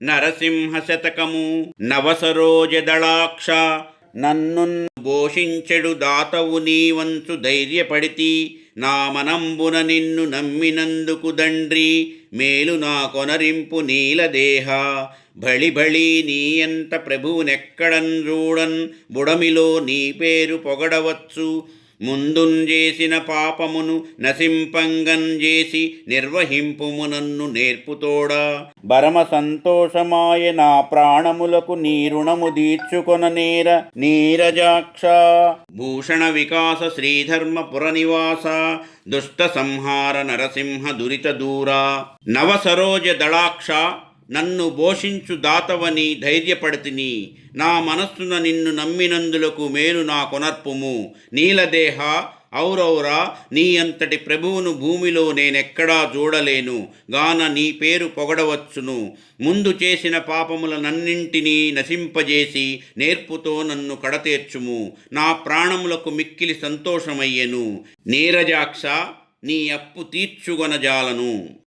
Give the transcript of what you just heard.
నరసింహ శతకము నవసరోజదళాక్ష నన్ను భోషించెడు దాతవు నీవంచు ధైర్యపడితి నా మనంబున నిన్ను నమ్మినందుకు దండ్రి మేలు నా కొనరింపు నీలదేహ బళి బళి నీయంత ప్రభువునెక్కడన్ చూడన్ బుడమిలో నీ పేరు పొగడవచ్చు ముందుంజేసిన పాపమును నసింపంగంజేసి నిర్వహింపుము నన్ను నేర్పుతోడా పరమ సంతోషమాయ నా ప్రాణములకు నీ రుణము తీర్చుకొన నేర నీరజాక్ష భూషణ వికాస శ్రీధర్మపుర నివాస దుష్ట సంహార నరసింహ దురిత దూరా నవసరోజ దళాక్ష నన్ను భోషించు దాతవని ధైర్యపడితిని నా మనస్సున నిన్ను నమ్మినందులకు మేలు నా కొనర్పుము నీలదేహ ఔరౌరా నీ అంతటి ప్రభువును భూమిలో నేనెక్కడా చూడలేను గాన నీ పేరు పొగడవచ్చును ముందు చేసిన పాపములనన్నింటినీ నశింపజేసి నేర్పుతో నన్ను కడతేర్చుము నా ప్రాణములకు మిక్కిలి సంతోషమయ్యెను నీరజాక్ష నీ అప్పు తీర్చుగొనజాలను